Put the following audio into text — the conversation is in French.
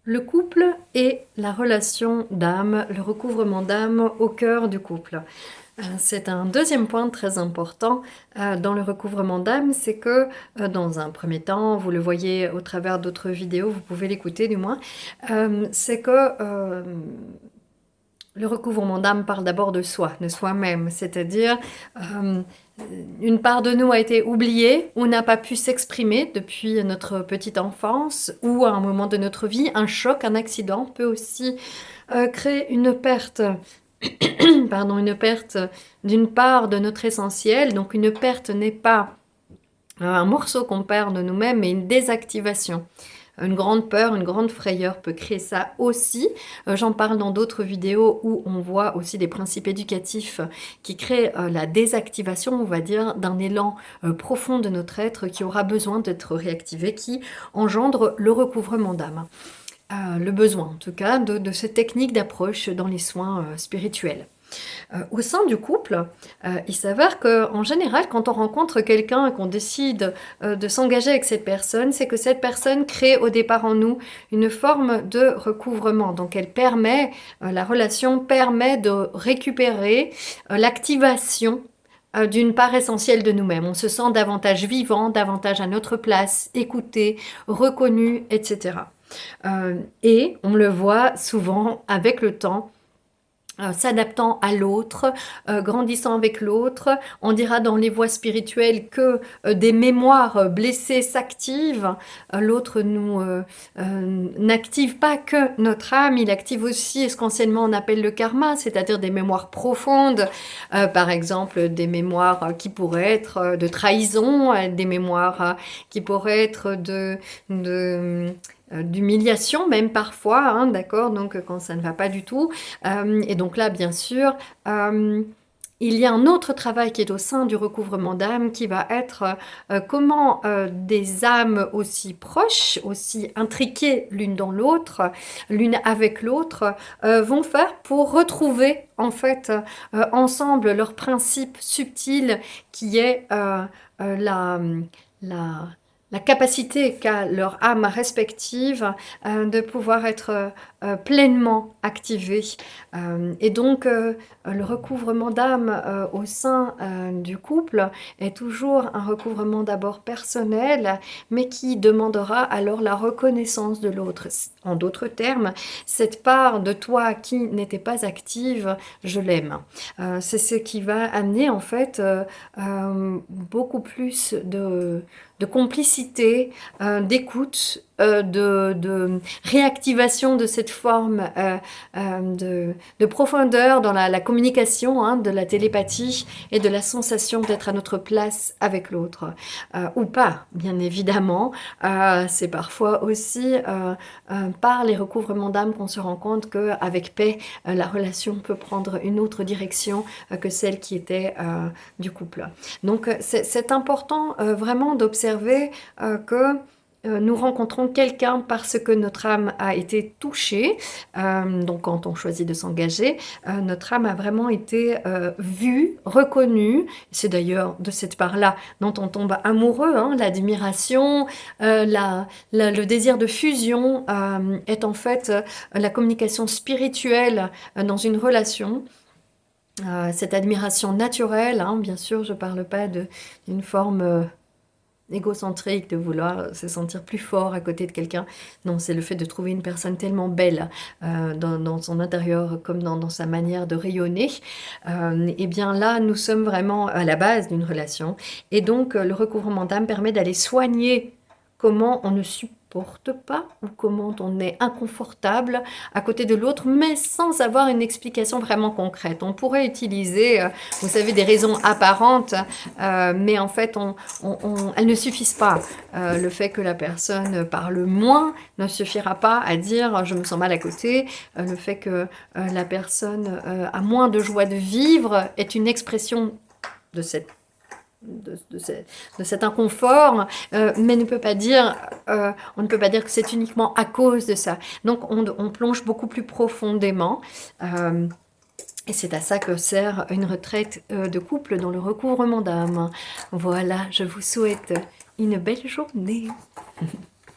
Le couple et la relation d'âme, le recouvrement d'âme au cœur du couple. C'est un deuxième point très important dans le recouvrement d'âme, c'est que dans un premier temps, vous le voyez au travers d'autres vidéos, vous pouvez l'écouter du moins, c'est que le recouvrement d'âme parle d'abord de soi, de soi-même, c'est-à-dire une part de nous a été oubliée ou n'a pas pu s'exprimer depuis notre petite enfance ou à un moment de notre vie. Un choc, un accident peut aussi créer une perte, pardon, une perte d'une part de notre essentiel. Donc une perte n'est pas un morceau qu'on perd de nous-mêmes, mais une désactivation. Une grande peur, une grande frayeur peut créer ça aussi. J'en parle dans d'autres vidéos où on voit aussi des principes éducatifs qui créent la désactivation, on va dire, d'un élan profond de notre être qui aura besoin d'être réactivé, qui engendre le recouvrement d'âme. Le besoin, en tout cas, de cette technique d'approche dans les soins spirituels. Au sein du couple, il s'avère qu'en général, quand on rencontre quelqu'un et qu'on décide de s'engager avec cette personne, c'est que cette personne crée au départ en nous une forme de recouvrement. Donc elle permet, la relation permet de récupérer l'activation d'une part essentielle de nous-mêmes. On se sent davantage vivant, davantage à notre place, écouté, reconnu, etc. Et on le voit souvent avec le temps, s'adaptant à l'autre, grandissant avec l'autre. On dira dans les voies spirituelles que des mémoires blessées s'activent. L'autre n'active pas que notre âme, il active aussi ce qu'anciennement on appelle le karma, c'est-à-dire des mémoires profondes, par exemple des mémoires qui pourraient être de trahison, des mémoires qui pourraient être d'humiliation même parfois, hein, d'accord, donc quand ça ne va pas du tout. Et donc là, bien sûr, il y a un autre travail qui est au sein du recouvrement d'âme qui va être comment des âmes aussi proches, aussi intriquées l'une dans l'autre, l'une avec l'autre, vont faire pour retrouver en fait ensemble leur principe subtil qui est la la capacité qu'a leur âme respective de pouvoir être pleinement activée. Et donc, le recouvrement d'âme au sein du couple est toujours un recouvrement d'abord personnel, mais qui demandera alors la reconnaissance de l'autre. En d'autres termes, cette part de toi qui n'était pas active, je l'aime. C'est ce qui va amener en fait beaucoup plus de complicité, d'écoute, de réactivation de cette forme de profondeur dans la communication, hein, de la télépathie et de la sensation d'être à notre place avec l'autre. Ou pas, bien évidemment. C'est parfois aussi par les recouvrements d'âme qu'on se rend compte qu'avec paix, la relation peut prendre une autre direction que celle qui était du couple. Donc c'est important vraiment d'observer que nous rencontrons quelqu'un parce que notre âme a été touchée. Donc quand on choisit de s'engager, notre âme a vraiment été vue, reconnue. C'est d'ailleurs de cette part-là dont on tombe amoureux, hein, l'admiration, le désir de fusion est en fait la communication spirituelle dans une relation. Cette admiration naturelle, hein, bien sûr, je ne parle pas d'une forme égocentrique, de vouloir se sentir plus fort à côté de quelqu'un. Non, c'est le fait de trouver une personne tellement belle dans son intérieur comme dans sa manière de rayonner. Et bien là, nous sommes vraiment à la base d'une relation. Et donc, le recouvrement d'âme permet d'aller soigner comment on ne supporte pas ou comment on est inconfortable à côté de l'autre, mais sans avoir une explication vraiment concrète. On pourrait utiliser, vous savez, des raisons apparentes, mais en fait, elles ne suffisent pas. Le fait que la personne parle moins ne suffira pas à dire « je me sens mal à côté ». Le fait que la personne a moins de joie de vivre est une expression de cet inconfort, mais ne peut pas dire, on ne peut pas dire que c'est uniquement à cause de ça. Donc on plonge beaucoup plus profondément. Et c'est à ça que sert une retraite de couple dans le recouvrement d'âme. Voilà, je vous souhaite une belle journée.